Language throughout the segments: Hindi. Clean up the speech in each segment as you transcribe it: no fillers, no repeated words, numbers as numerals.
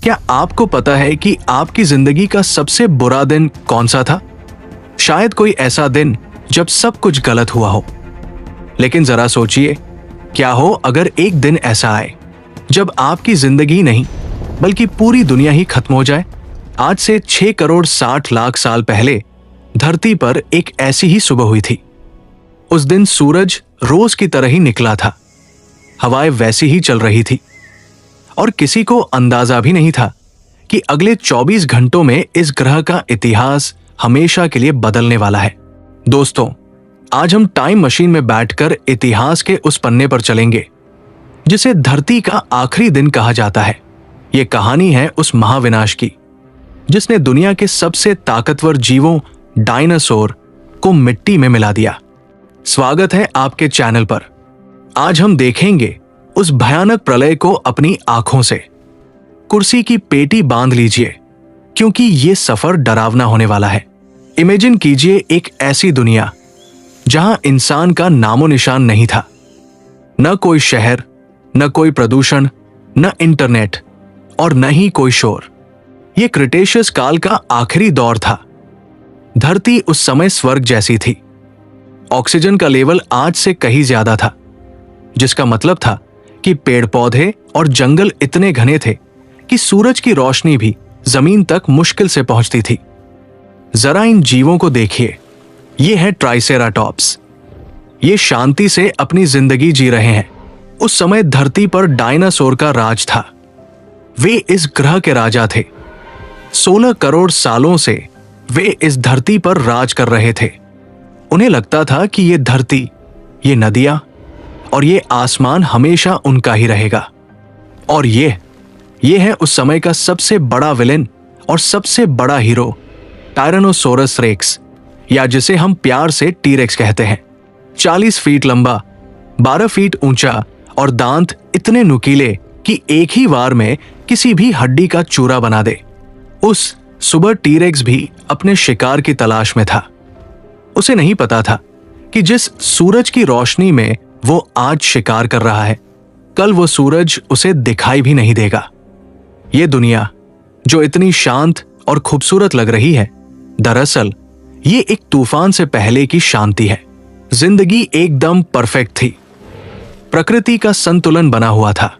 क्या आपको पता है कि आपकी जिंदगी का सबसे बुरा दिन कौन सा था? शायद कोई ऐसा दिन जब सब कुछ गलत हुआ हो। लेकिन जरा सोचिए, क्या हो अगर एक दिन ऐसा आए जब आपकी जिंदगी नहीं बल्कि पूरी दुनिया ही खत्म हो जाए। आज से 6 करोड़ 60 लाख साल पहले धरती पर एक ऐसी ही सुबह हुई थी। उस दिन सूरज रोज की तरह ही निकला था, हवाएं वैसी ही चल रही थी और किसी को अंदाजा भी नहीं था कि अगले 24 घंटों में इस ग्रह का इतिहास हमेशा के लिए बदलने वाला है। दोस्तों, आज हम टाइम मशीन में बैठकर इतिहास के उस पन्ने पर चलेंगे जिसे धरती का आखिरी दिन कहा जाता है। यह कहानी है उस महाविनाश की जिसने दुनिया के सबसे ताकतवर जीवों डायनासोर को मिट्टी में मिला दिया। स्वागत है आपके चैनल पर। आज हम देखेंगे उस भयानक प्रलय को अपनी आंखों से। कुर्सी की पेटी बांध लीजिए क्योंकि यह सफर डरावना होने वाला है। इमेजिन कीजिए एक ऐसी दुनिया जहां इंसान का नामो निशान नहीं था। न कोई शहर, न कोई प्रदूषण, न इंटरनेट और न ही कोई शोर। यह क्रिटेशियस काल का आखिरी दौर था। धरती उस समय स्वर्ग जैसी थी। ऑक्सीजन का लेवल आज से कहीं ज्यादा था, जिसका मतलब था कि पेड़ पौधे और जंगल इतने घने थे कि सूरज की रोशनी भी जमीन तक मुश्किल से पहुंचती थी। जरा इन जीवों को देखिए। ये है ट्राइसेराटॉप्स। ये शांति से अपनी जिंदगी जी रहे हैं। उस समय धरती पर डायनासोर का राज था। वे इस ग्रह के राजा थे। 16 करोड़ सालों से वे इस धरती पर राज कर रहे थे। उन्हें लगता था कि ये धरती, ये नदियां और ये आसमान हमेशा उनका ही रहेगा। और ये है उस समय का सबसे बड़ा विलेन और सबसे बड़ा हीरो, टायरानोसोरस रेक्स, या जिसे हम प्यार से टीरेक्स कहते हैं। 40 फीट लंबा, 12 फीट ऊंचा और दांत इतने नुकीले कि एक ही वार में किसी भी हड्डी का चूरा बना दे। उस सुबह टीरेक्स भी अपने शिकार की तलाश में था। उसे नहीं पता था कि जिस सूरज की रोशनी में वो आज शिकार कर रहा है, कल वो सूरज उसे दिखाई भी नहीं देगा। ये दुनिया जो इतनी शांत और खूबसूरत लग रही है, दरअसल ये एक तूफान से पहले की शांति है। जिंदगी एकदम परफेक्ट थी। प्रकृति का संतुलन बना हुआ था।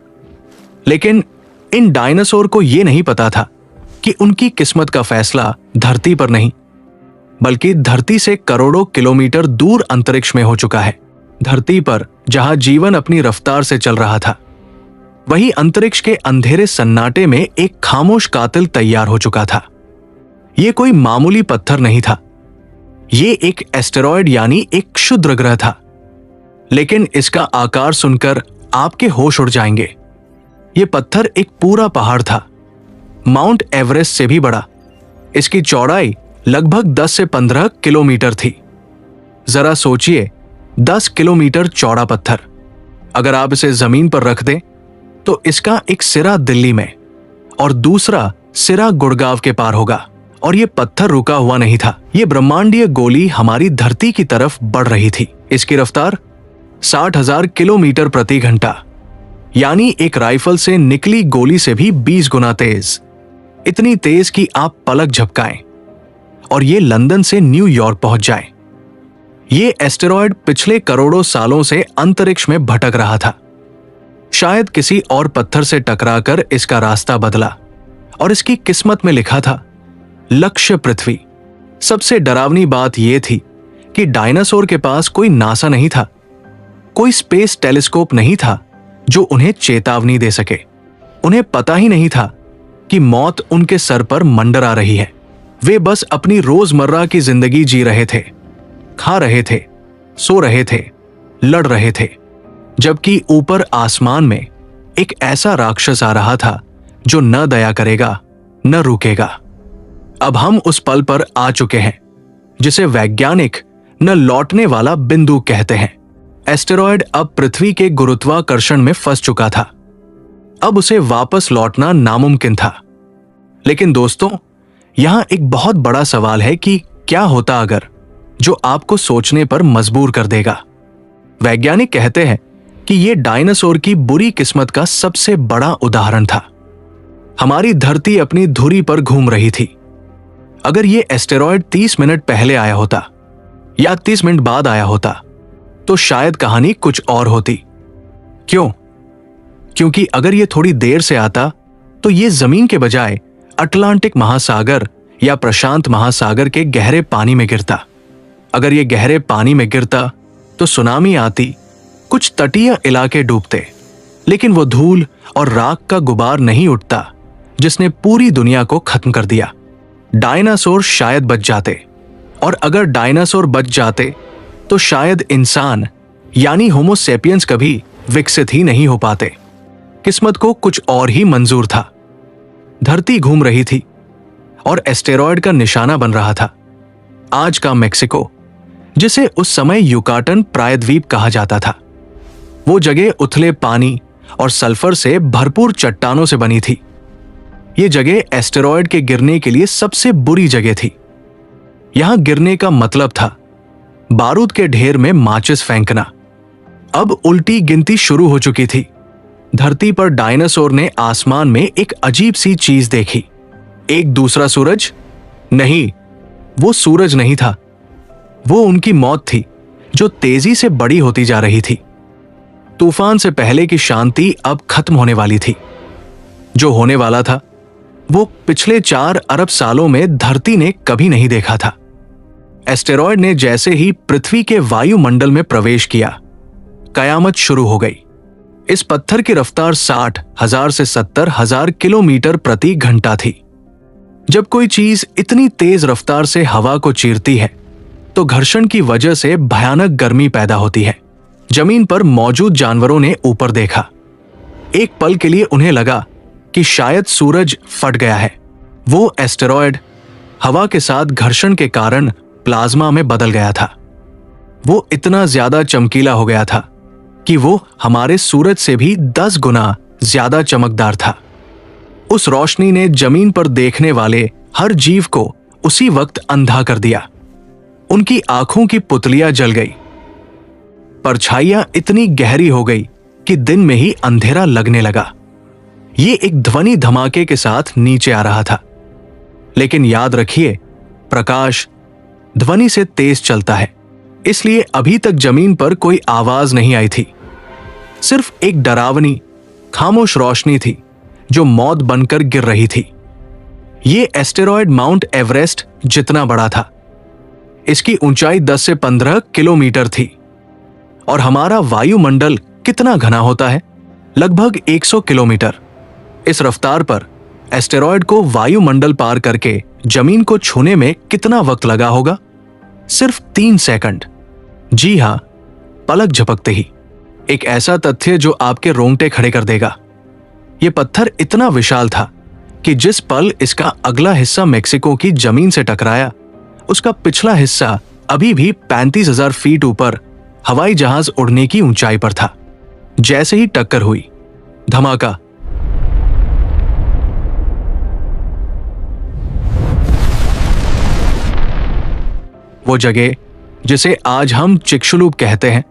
लेकिन इन डायनासोर को यह नहीं पता था कि उनकी किस्मत का फैसला धरती पर नहीं बल्कि धरती से करोड़ों किलोमीटर दूर अंतरिक्ष में हो चुका है। धरती पर जहां जीवन अपनी रफ्तार से चल रहा था, वही अंतरिक्ष के अंधेरे सन्नाटे में एक खामोश कातिल तैयार हो चुका था। यह कोई मामूली पत्थर नहीं था। ये एक एस्टेरॉयड यानी एक क्षुद्र ग्रह था। लेकिन इसका आकार सुनकर आपके होश उड़ जाएंगे। यह पत्थर एक पूरा पहाड़ था, माउंट एवरेस्ट से भी बड़ा। इसकी चौड़ाई लगभग 10 से 15 किलोमीटर थी। जरा सोचिए, 10 किलोमीटर चौड़ा पत्थर। अगर आप इसे जमीन पर रख दें तो इसका एक सिरा दिल्ली में और दूसरा सिरा गुड़गांव के पार होगा। और यह पत्थर रुका हुआ नहीं था। यह ब्रह्मांडीय गोली हमारी धरती की तरफ बढ़ रही थी। इसकी रफ्तार 60,000 किलोमीटर प्रति घंटा, यानी एक राइफल से निकली गोली से भी 20 गुना तेज। इतनी तेज कि आप पलक झपकाएं और ये लंदन से न्यूयॉर्क पहुंच जाए। ये एस्टेरॉयड पिछले करोड़ों सालों से अंतरिक्ष में भटक रहा था। शायद किसी और पत्थर से टकराकर इसका रास्ता बदला और इसकी किस्मत में लिखा था लक्ष्य पृथ्वी। सबसे डरावनी बात यह थी कि डायनासोर के पास कोई नासा नहीं था, कोई स्पेस टेलीस्कोप नहीं था जो उन्हें चेतावनी दे सके। उन्हें पता ही नहीं था कि मौत उनके सर पर मंडरा रही है। वे बस अपनी रोजमर्रा की जिंदगी जी रहे थे, खा रहे थे, सो रहे थे, लड़ रहे थे, जबकि ऊपर आसमान में एक ऐसा राक्षस आ रहा था जो न दया करेगा न रुकेगा। अब हम उस पल पर आ चुके हैं जिसे वैज्ञानिक न लौटने वाला बिंदु कहते हैं। एस्टेरॉयड अब पृथ्वी के गुरुत्वाकर्षण में फंस चुका था। अब उसे वापस लौटना नामुमकिन था। लेकिन दोस्तों, यहां एक बहुत बड़ा सवाल है कि क्या होता अगर, जो आपको सोचने पर मजबूर कर देगा। वैज्ञानिक कहते हैं कि यह डायनासोर की बुरी किस्मत का सबसे बड़ा उदाहरण था। हमारी धरती अपनी धुरी पर घूम रही थी। अगर ये एस्टेरॉयड 30 मिनट पहले आया होता या 30 मिनट बाद आया होता तो शायद कहानी कुछ और होती। क्यों? क्योंकि अगर ये थोड़ी देर से आता तो ये जमीन के बजाय अटलांटिक महासागर या प्रशांत महासागर के गहरे पानी में गिरता। अगर ये गहरे पानी में गिरता तो सुनामी आती, कुछ तटीय इलाके डूबते, लेकिन वो धूल और राख का गुबार नहीं उठता जिसने पूरी दुनिया को खत्म कर दिया। डायनासोर शायद बच जाते, और अगर डायनासोर बच जाते तो शायद इंसान यानी होमो सेपियंस कभी विकसित ही नहीं हो पाते। किस्मत को कुछ और ही मंजूर था। धरती घूम रही थी और एस्टेरॉयड का निशाना बन रहा था। आज का मेक्सिको, जिसे उस समय युकाटन प्रायद्वीप कहा जाता था, वो जगह उथले पानी और सल्फर से भरपूर चट्टानों से बनी थी। ये जगह एस्टेरॉयड के गिरने के लिए सबसे बुरी जगह थी। यहां गिरने का मतलब था बारूद के ढेर में माचिस फेंकना। अब उल्टी गिनती शुरू हो चुकी थी। धरती पर डायनासोर ने आसमान में एक अजीब सी चीज देखी। एक दूसरा सूरज? नहीं, वो सूरज नहीं था। वो उनकी मौत थी जो तेजी से बड़ी होती जा रही थी। तूफान से पहले की शांति अब खत्म होने वाली थी। जो होने वाला था वो पिछले 4 अरब सालों में धरती ने कभी नहीं देखा था। एस्टेरॉयड ने जैसे ही पृथ्वी के वायुमंडल में प्रवेश किया, कयामत शुरू हो गई। इस पत्थर की रफ्तार 60,000 से 70,000 किलोमीटर प्रति घंटा थी। जब कोई चीज इतनी तेज रफ्तार से हवा को चीरती है तो घर्षण की वजह से भयानक गर्मी पैदा होती है। जमीन पर मौजूद जानवरों ने ऊपर देखा। एक पल के लिए उन्हें लगा कि शायद सूरज फट गया है। वो एस्टेरॉयड हवा के साथ घर्षण के कारण प्लाज्मा में बदल गया था। वो इतना ज्यादा चमकीला हो गया था कि वो हमारे सूरज से भी 10 गुना ज्यादा चमकदार था। उस रोशनी ने जमीन पर देखने वाले हर जीव को उसी वक्त अंधा कर दिया। उनकी आंखों की पुतलियां जल गई। परछाइयां इतनी गहरी हो गई कि दिन में ही अंधेरा लगने लगा। ये एक ध्वनि धमाके के साथ नीचे आ रहा था। लेकिन याद रखिए, प्रकाश ध्वनि से तेज चलता है, इसलिए अभी तक जमीन पर कोई आवाज नहीं आई थी। सिर्फ एक डरावनी, खामोश रोशनी थी जो मौत बनकर गिर रही थी। ये एस्टेरॉयड माउंट एवरेस्ट जितना बड़ा था। इसकी ऊंचाई 10 से 15 किलोमीटर थी। और हमारा वायुमंडल कितना घना होता है? लगभग 100 किलोमीटर। इस रफ्तार पर एस्टेरॉयड को वायुमंडल पार करके जमीन को छूने में कितना वक्त लगा होगा? सिर्फ 3 सेकंड। जी हां, पलक झपकते ही। एक ऐसा तथ्य जो आपके रोंगटे खड़े कर देगा। यह पत्थर इतना विशाल था कि जिस पल इसका अगला हिस्सा मेक्सिको की जमीन से टकराया, उसका पिछला हिस्सा अभी भी 35,000 फीट ऊपर हवाई जहाज उड़ने की ऊंचाई पर था। जैसे ही टक्कर हुई, धमाका। वो जगह जिसे आज हम चिक्शुलूप कहते हैं,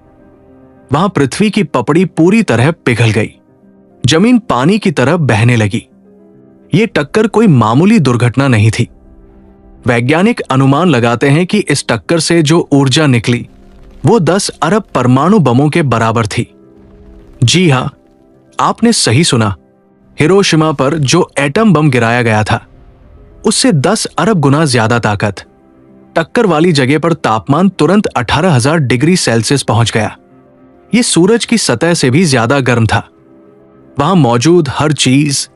वहां पृथ्वी की पपड़ी पूरी तरह पिघल गई। जमीन पानी की तरह बहने लगी। ये टक्कर कोई मामूली दुर्घटना नहीं थी। वैज्ञानिक अनुमान लगाते हैं कि इस टक्कर से जो ऊर्जा निकली वो 10 अरब परमाणु बमों के बराबर थी। जी हां, आपने सही सुना। हिरोशिमा पर जो एटम बम गिराया गया था, उससे 10 अरब गुना ज्यादा ताकत। टक्कर वाली जगह पर तापमान तुरंत 18,000 डिग्री सेल्सियस पहुंच गया। यह सूरज की सतह से भी ज्यादा गर्म था। वहां मौजूद हर चीज,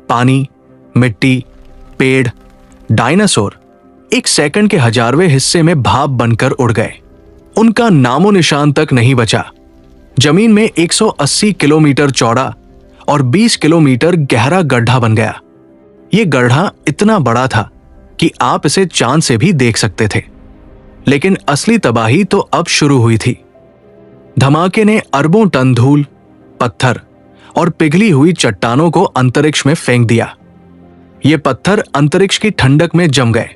पानी, मिट्टी, पेड़, डायनासोर एक सेकंड के 1000वें हिस्से में भाप बनकर उड़ गए। उनका नामो निशान तक नहीं बचा। जमीन में 180 किलोमीटर चौड़ा और 20 किलोमीटर गहरा गड्ढा बन गया। यह गड्ढा इतना बड़ा था कि आप इसे चांद से भी देख सकते थे। लेकिन असली तबाही तो अब शुरू हुई थी। धमाके ने अरबों टन धूल, पत्थर और पिघली हुई चट्टानों को अंतरिक्ष में फेंक दिया। ये पत्थर अंतरिक्ष की ठंडक में जम गए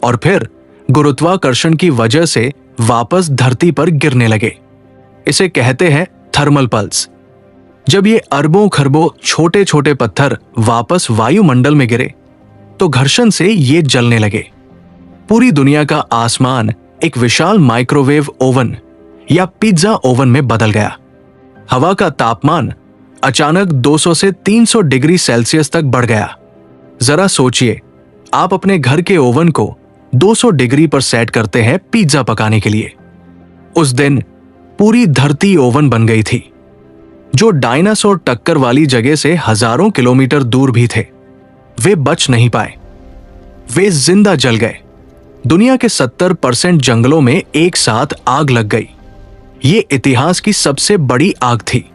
और फिर गुरुत्वाकर्षण की वजह से वापस धरती पर गिरने लगे। इसे कहते हैं थर्मल पल्स। जब ये अरबों खरबों छोटे छोटे पत्थर वापस वायुमंडल में गिरे तो घर्षण से ये जलने लगे। पूरी दुनिया का आसमान एक विशाल माइक्रोवेव ओवन या पिज्जा ओवन में बदल गया। हवा का तापमान अचानक 200 से 300 डिग्री सेल्सियस तक बढ़ गया। जरा सोचिए, आप अपने घर के ओवन को 200 डिग्री पर सेट करते हैं पिज्जा पकाने के लिए। उस दिन पूरी धरती ओवन बन गई थी। जो डायनासोर टक्कर वाली जगह से हजारों किलोमीटर दूर भी थे, वे बच नहीं पाए। वे जिंदा जल गए। दुनिया के 70% जंगलों में एक साथ आग लग गई। ये इतिहास की सबसे बड़ी आग थी।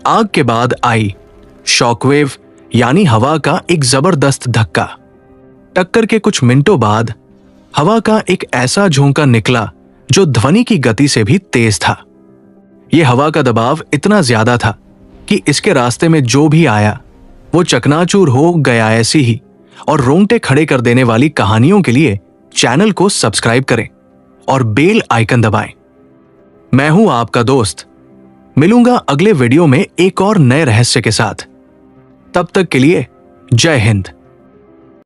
आग के बाद आई शॉकवेव, यानी हवा का एक जबरदस्त धक्का। टक्कर के कुछ मिनटों बाद हवा का एक ऐसा झोंका निकला जो ध्वनि की गति से भी तेज था। यह हवा का दबाव इतना ज्यादा था कि इसके रास्ते में जो भी आया वो चकनाचूर हो गया। ऐसी ही और रोंगटे खड़े कर देने वाली कहानियों के लिए चैनल को सब्सक्राइब करें और बेल आइकन दबाएं। मैं हूं आपका दोस्त। मिलूंगा अगले वीडियो में एक और नए रहस्य के साथ। तब तक के लिए जय हिंद।